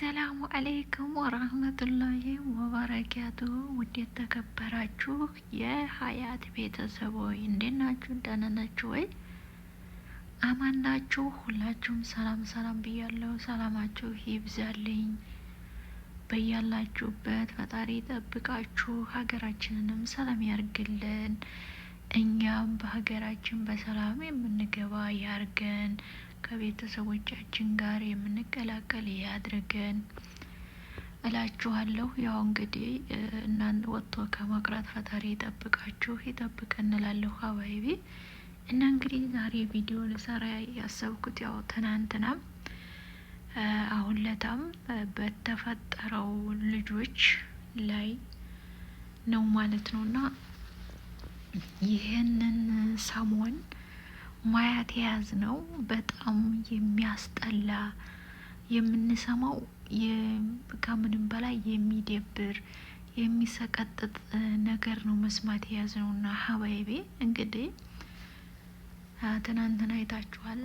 አሰላሙ አለይኩም ወራህመቱላሂ ወበረካቱ። ውድ የተከበራችሁ የሀያት ቤተሰቦች እንዴት ናችሁ? ደህና ናችሁ ወይ? አማን ናችሁ? ሁላችሁም ሰላም ሰላም ብያለሁ። ሰላማችሁ ይብዛልኝ በያላችሁበት። ፈጣሪ ጠብቃችሁ ሀገራችንንም ሰላም ያርግልን። እኛም በሀገራችን በሰላም የምንገባ ያርገን። ከቤተሰቦቻችን ጋር የምንቀላቀል ያድርገን እላችኋለሁ። ያው እንግዲህ እናንተ ወጥቶ ከመቅረት ፈጣሪ ይጠብቃችሁ ይጠብቀን እላለሁ ሀባይቢ። እና እንግዲህ ዛሬ ቪዲዮ ልሰራ ያሰብኩት ያው ትናንትናም አሁን ለታም በተፈጠረው ልጆች ላይ ነው ማለት ነውና ይህንን ሰሞን ማያት የያዝ ነው። በጣም የሚያስጠላ የምንሰማው ከምንም በላይ የሚደብር የሚሰቀጥጥ ነገር ነው መስማት የያዝ ነው። እና ሀባይቤ እንግዲህ ትናንትና አይታችኋል።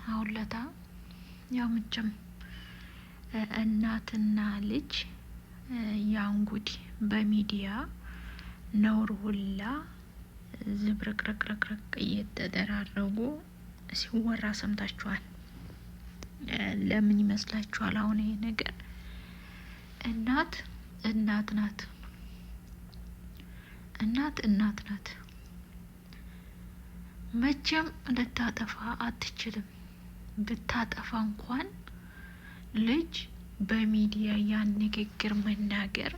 አሁን ለታ ያው ምችም እናትና ልጅ ያንጉድ በሚዲያ ነውር ሁላ ዝብርቅርቅርቅርቅ እየተደራረጉ ሲወራ ሰምታችኋል። ለምን ይመስላችኋል? አሁን ይሄ ነገር እናት ናት፣ እናት ናት። መቼም ልታጠፋ አትችልም። ብታጠፋ እንኳን ልጅ በሚዲያ ያን ንግግር መናገር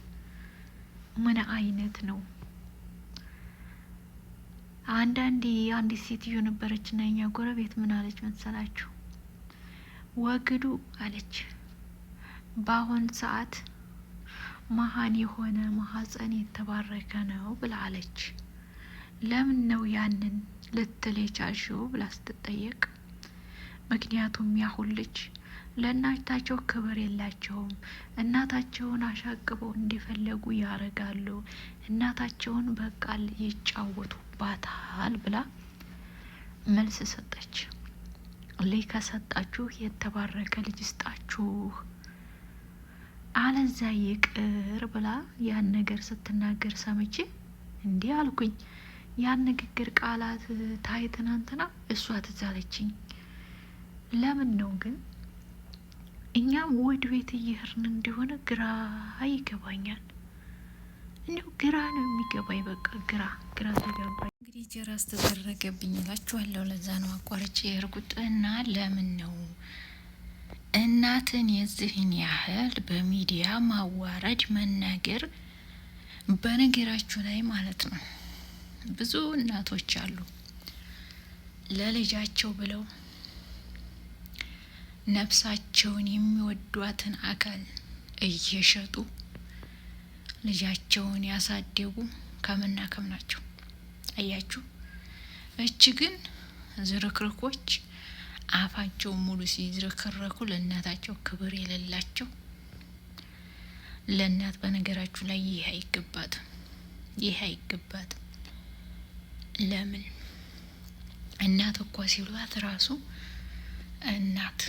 ምን አይነት ነው? አንዳንዴ አንዲት ሴትዮ ነበረች እና የኛ ጎረቤት ምን አለች መሰላችሁ? ወግዱ አለች። በአሁን ሰዓት መሀን የሆነ ማህፀን የተባረከ ነው ብላ አለች። ለምን ነው ያንን ልትል የቻልሽው ብላ ስትጠየቅ፣ ምክንያቱም ያሁን ልጅ ለእናታቸው ክብር የላቸውም። እናታቸውን አሻቅበው እንዲፈለጉ ያረጋሉ። እናታቸውን በቃል ይጫወቱባታል ብላ መልስ ሰጠች። ልጅ ከሰጣችሁ የተባረከ ልጅ ስጣችሁ፣ አለዛ ይቅር ብላ ያን ነገር ስትናገር ሰምቼ እንዲህ አልኩኝ። ያን ንግግር ቃላት ታይ ትናንትና እሷ ትዝ አለችኝ። ለምን ነው ግን እኛም ወድ ቤት እየሄድን እንደሆነ ግራ ይገባኛል። እንዲሁ ግራ ነው የሚገባኝ። በቃ ግራ ተገባኝ። እንግዲህ ጀራስ ተደረገብኝ እላችኋለሁ። ለዛ ነው አቋርጬ የሄድኩት። እና ለምን ነው እናትን የዚህን ያህል በሚዲያ ማዋረድ መናገር? በነገራችሁ ላይ ማለት ነው ብዙ እናቶች አሉ ለልጃቸው ብለው ነፍሳቸውን የሚወዷትን አካል እየሸጡ ልጃቸውን ያሳደጉ ከምና ከም ናቸው። አያችሁ። እች ግን ዝርክርኮች አፋቸው ሙሉ ሲዝረከረኩ ለእናታቸው ክብር የሌላቸው። ለእናት በነገራችሁ ላይ ይህ አይገባትም። ለምን እናት እኮ ሲሏት ራሱ እናት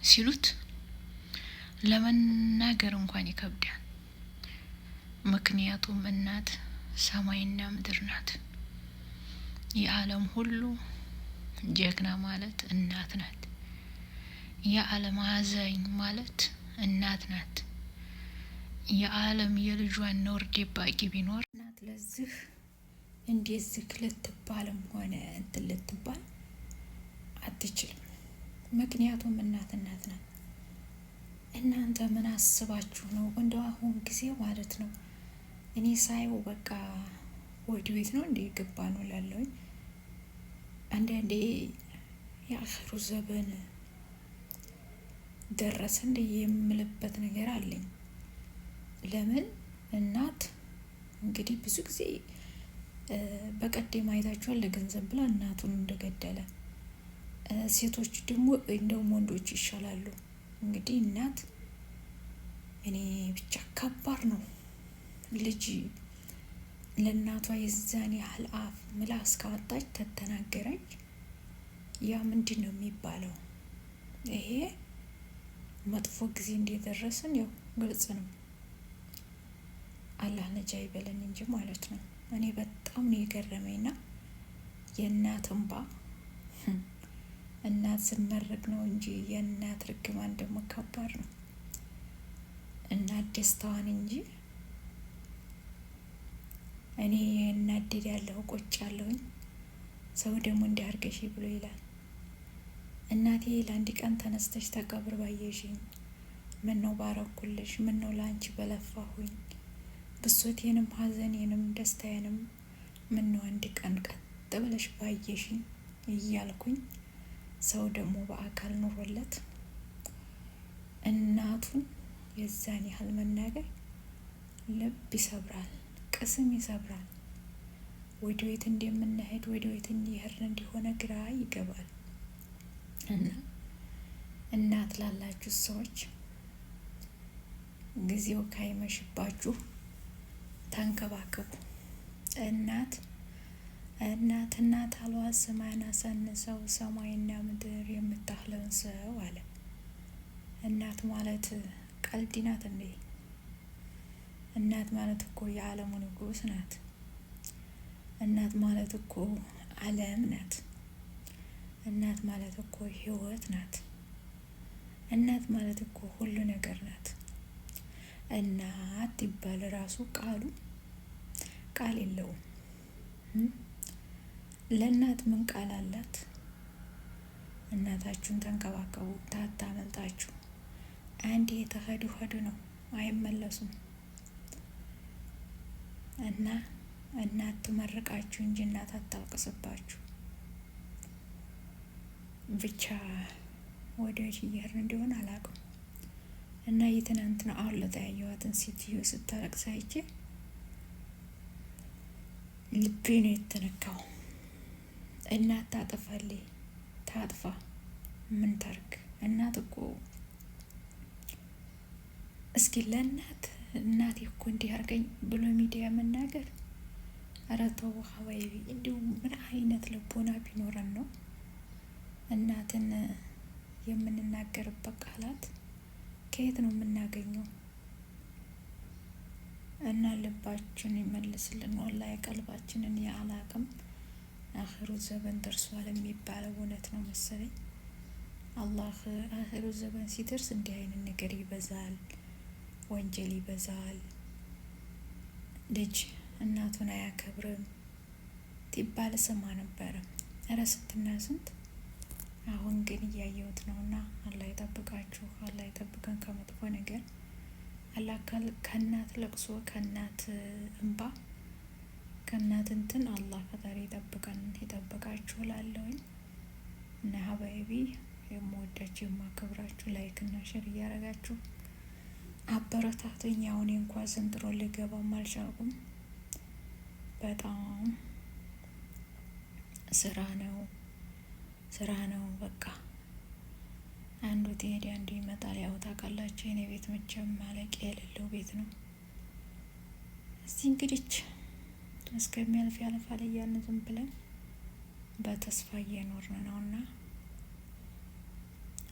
ሲሉት ለመናገር እንኳን ይከብዳል። ምክንያቱም እናት ሰማይና ምድር ናት። የዓለም ሁሉ ጀግና ማለት እናት ናት። የዓለም አዛኝ ማለት እናት ናት። የዓለም የልጇን ነውር ደባቂ ቢኖር እናት ለዚህ እንደዚህ ልትባልም ሆነ እንትን ልትባል አትችልም። ምክንያቱም እናት ናት። እናንተ ምን አስባችሁ ነው? እንደው አሁን ጊዜ ማለት ነው እኔ ሳየው በቃ ወዲ ቤት ነው እንደ ገባ ነው ላለውኝ። አንዳንዴ የአኽሩ ዘበን ደረሰ እንደ የምልበት ነገር አለኝ። ለምን እናት እንግዲህ ብዙ ጊዜ በቀደም አይታችኋል፣ ለገንዘብ ብላ እናቱን እንደገደለ። ሴቶች ደግሞ እንደውም ወንዶች ይሻላሉ። እንግዲህ እናት እኔ ብቻ ከባድ ነው። ልጅ ለእናቷ የዛን ያህል አፍ ምላስ ካወጣች ተተናገረች፣ ያ ምንድን ነው የሚባለው? ይሄ መጥፎ ጊዜ እንደደረስን ያው ግልጽ ነው። አላህ ነጃ ይበለን እንጂ ማለት ነው። እኔ በጣም ነው የገረመኝና የእናት እንባ እናት ስንመርቅ ነው እንጂ የእናት ርግማን ደግሞ ከባድ ነው። እናት ደስታዋን እንጂ እኔ እናደድ ያለሁ ቆጭ ያለሁኝ ሰው ደግሞ እንዲያርገሽ ብሎ ይላል። እናቴ ለአንድ ቀን ተነስተሽ ተቀብር ባየሽኝ፣ ምን ነው ባረኩልሽ፣ ምን ነው ለአንቺ በለፋሁኝ፣ ብሶቴንም ሀዘኔንም ደስታዬንም ምን ነው አንድ ቀን ቀጥ ብለሽ ባየሽኝ እያልኩኝ ሰው ደግሞ በአካል ኑሮለት እናቱን የዛን ያህል መናገር ልብ ይሰብራል፣ ቅስም ይሰብራል። ወደ ቤት እንደምንሄድ ወደ ቤት እንዲሄድን እንዲሆነ ግራ ይገባል። እና እናት ላላችሁ ሰዎች ጊዜው ካይመሽባችሁ ተንከባከቡ። እናት አልዋ ሰማይን አሳንሰው ሰማይና ምድር የምታህለውን ሰው አለ። እናት ማለት ቀልድ ናት እንዴ? እናት ማለት እኮ የዓለሙ ንጉስ ናት። እናት ማለት እኮ ዓለም ናት። እናት ማለት እኮ ህይወት ናት። እናት ማለት እኮ ሁሉ ነገር ናት። እናት ይባል ራሱ ቃል የለውም። ለእናት ምን ቃል አላት? እናታችሁን ተንከባከቡ፣ ታታመልጣችሁ። አንዴ የተሄዱ ሄዱ ነው፣ አይመለሱም። እና እናት ትመርቃችሁ እንጂ እናት አታልቅስባችሁ። ብቻ ወደ እየሄድን እንዲሆን አላውቅም። እና የትናንትና አሁን ለተያየዋትን ሴትዮ ስታለቅስ አይቼ ልቤ ነው የተነካው። እናት ታጥፋለች፣ ታጥፋ ምን ታርግ? እናት እኮ እስኪ ለእናት እናቴ እኮ እንዲህ አርገኝ ብሎ ሚዲያ መናገር፣ ኧረ ተው ሀባይቢ። እንዲሁ ምን አይነት ልቦና ቢኖረን ነው እናትን የምንናገርበት ቃላት ከየት ነው የምናገኘው? እና ልባችን ይመልስልን። ወላሂ ቀልባችንን የአላቅም አኺሩ ዘበን ደርሷል የሚባለው እውነት ነው መሰለኝ። አላህ አኺሩ ዘበን ሲደርስ እንዲህ አይነት ነገር ይበዛል፣ ወንጀል ይበዛል። ልጅ እናቱን አያከብርም ትባል ሰማ ነበረ። እረ ስንትና ስንት። አሁን ግን እያየሁት ነው። እና አላህ ይጠብቃችሁ፣ አላህ ይጠብቀን ከመጥፎ ነገር። አላህ ከእናት ለቅሶ፣ ከእናት እንባ፣ ከእናት እንትን አላህ ፈጣሪ ይጠብቃችሁ እላለሁኝ። እና ሀባይቢ የምወዳችሁ የማከብራችሁ ላይክ እና ሼር እያረጋችሁ አበረታቱኝ። አሁን እንኳን ዘንድሮ ልገባም አልቻልኩም። በጣም ስራ ነው በቃ። አንዱ ትሄድ አንዱ ይመጣል። ያው ታውቃላችሁ የኔ ቤት መቼም ማለቂያ የሌለው ቤት ነው። እስቲ እንግዲህ እስከሚያልፍ ያልፋል እያልን ዝም ብለን በተስፋ እየኖርን ነውና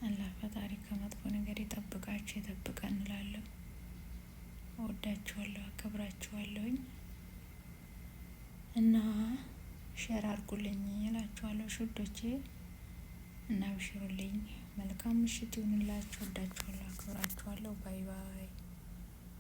አላህ ፈጣሪ ከመጥፎ ነገር ይጠብቃችሁ ይጠብቀን እንላለሁ። እወዳችኋለሁ፣ አከብራችኋለሁኝ እና ሼር አድርጉልኝ እላችኋለሁ ሹዶቼ እና ብሽሩልኝ። መልካም ምሽት ይሁንላችሁ። እወዳችኋለሁ፣ አከብራችኋለሁ። ባይ ባይ።